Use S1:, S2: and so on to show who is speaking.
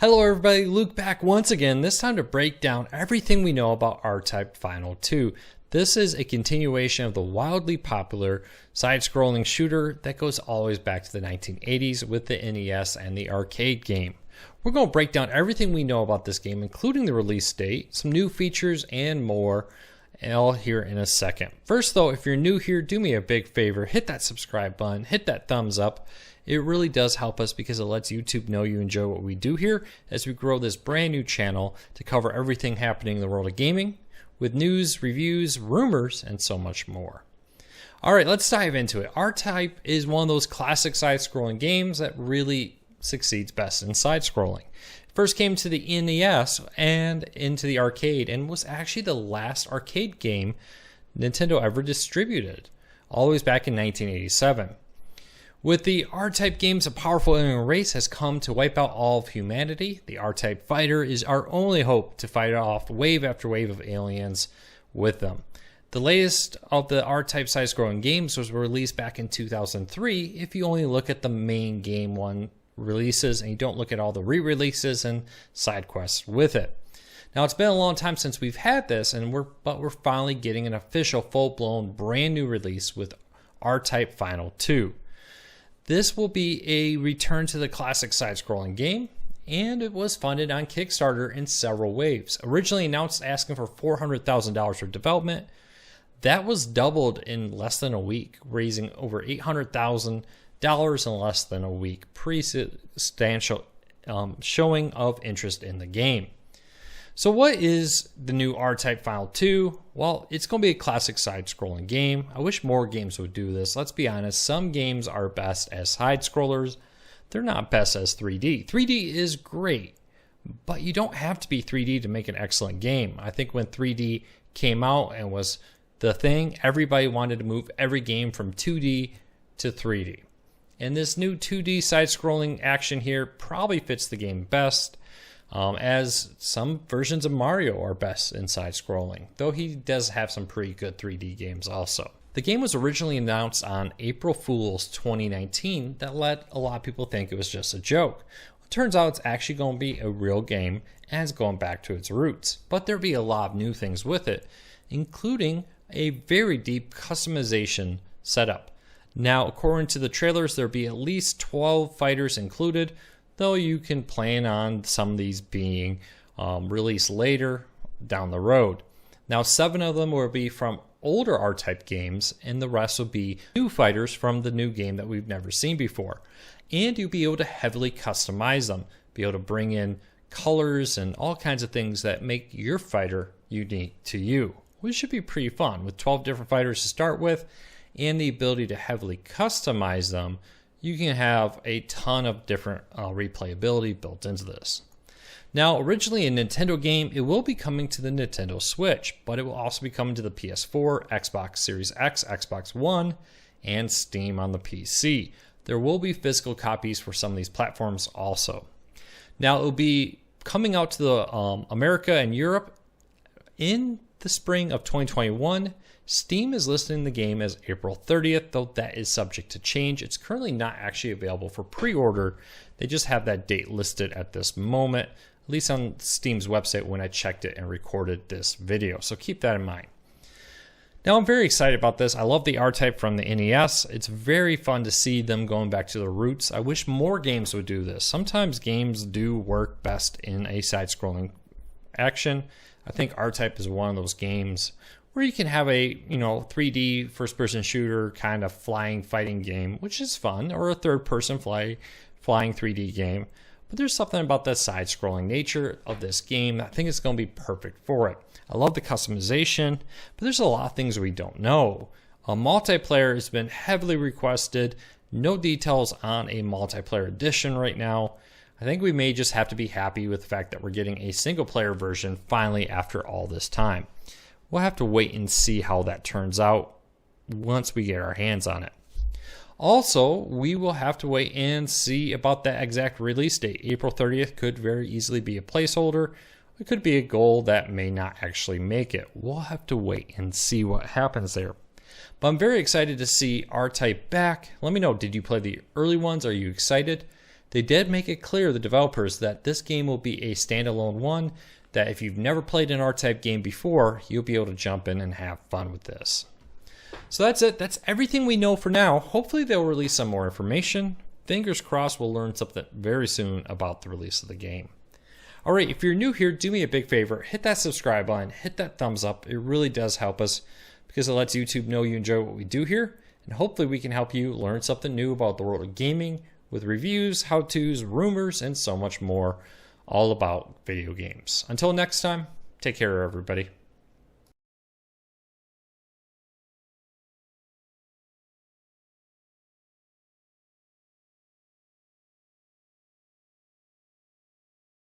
S1: Hello everybody, Luke back once again, this time to break down everything we know about R-Type Final 2. This is a continuation of the wildly popular side-scrolling shooter that goes always back to the 1980s with the NES and the arcade game. We're going to break down everything we know about this game, including the release date, some new features, and more, all here in a second. First though, if you're new here, do me a big favor, hit that subscribe button, hit that thumbs up. It really does help us because it lets YouTube know you enjoy what we do here as we grow this brand new channel to cover everything happening in the world of gaming with news, reviews, rumors, and so much more. Alright, let's dive into it. R-Type is one of those classic side-scrolling games that really succeeds best in side-scrolling. First came to the NES and into the arcade and was actually the last arcade game Nintendo ever distributed, always back in 1987. With the R-Type games, a powerful alien race has come to wipe out all of humanity. The R-Type fighter is our only hope to fight off wave after wave of aliens with them. The latest of the R-Type side-scrolling games was released back in 2003 if you only look at the main game one releases and you don't look at all the re-releases and side quests with it. Now it's been a long time since we've had this, but we're finally getting an official full-blown brand new release with R-Type Final 2. This will be a return to the classic side-scrolling game, and it was funded on Kickstarter in several waves. Originally announced asking for $400,000 for development, that was doubled in less than a week, raising over $800,000 in less than a week. Pretty substantial showing of interest in the game. So what is the new R-Type Final 2? Well, it's going to be a classic side-scrolling game. I wish more games would do this. Let's be honest, some games are best as side-scrollers. They're not best as 3D. 3D is great, but you don't have to be 3D to make an excellent game. I think when 3D came out and was the thing, everybody wanted to move every game from 2D to 3D. And this new 2D side-scrolling action here probably fits the game best. As some versions of Mario are best in side-scrolling, though he does have some pretty good 3D games also. The game was originally announced on April Fool's 2019 that let a lot of people think it was just a joke. It turns out it's actually going to be a real game and it's going back to its roots, but there'll be a lot of new things with it, including a very deep customization setup. Now, according to the trailers, there'll be at least 12 fighters included, though you can plan on some of these being released later down the road. Now 7 of them will be from older R-Type games and the rest will be new fighters from the new game that we've never seen before. And you'll be able to heavily customize them, be able to bring in colors and all kinds of things that make your fighter unique to you, which should be pretty fun with 12 different fighters to start with and the ability to heavily customize them. You can have a ton of different replayability built into this. Now, originally a Nintendo game, it will be coming to the Nintendo Switch, but it will also be coming to the PS4, Xbox Series X, Xbox One, and Steam on the PC. There will be physical copies for some of these platforms also. Now, it will be coming out to the America and Europe in the spring of 2021. Steam is listing the game as April 30th, though that is subject to change. It's currently not actually available for pre-order. They just have that date listed at this moment, at least on Steam's website when I checked it and recorded this video. So keep that in mind. Now I'm very excited about this. I love the R-Type from the NES. It's very fun to see them going back to their roots. I wish more games would do this. Sometimes games do work best in a side-scrolling action. I think R-Type is one of those games where you can have a 3D first-person shooter kind of flying fighting game, which is fun, or a third-person flying 3D game. But there's something about the side-scrolling nature of this game that I think it's going to be perfect for it. I love the customization, but there's a lot of things we don't know. A multiplayer has been heavily requested. No details on a multiplayer edition right now. I think we may just have to be happy with the fact that we're getting a single-player version finally after all this time. We'll have to wait and see how that turns out once we get our hands on it. Also, we will have to wait and see about that exact release date. April 30th could very easily be a placeholder. It could be a goal that may not actually make it. We'll have to wait and see what happens there. But I'm very excited to see R-Type back. Let me know, did you play the early ones? Are you excited? they did make it clear, the developers, that this game will be a standalone one, that if you've never played an R-Type game before, you'll be able to jump in and have fun with this. So that's it. That's everything we know for now. Hopefully they'll release some more information. Fingers crossed we'll learn something very soon about the release of the game. Alright, if you're new here, do me a big favor. Hit that subscribe button. Hit that thumbs up. It really does help us because it lets YouTube know you enjoy what we do here. And hopefully we can help you learn something new about the world of gaming with reviews, how-tos, rumors, and so much more all about video games. Until next time, take care everybody.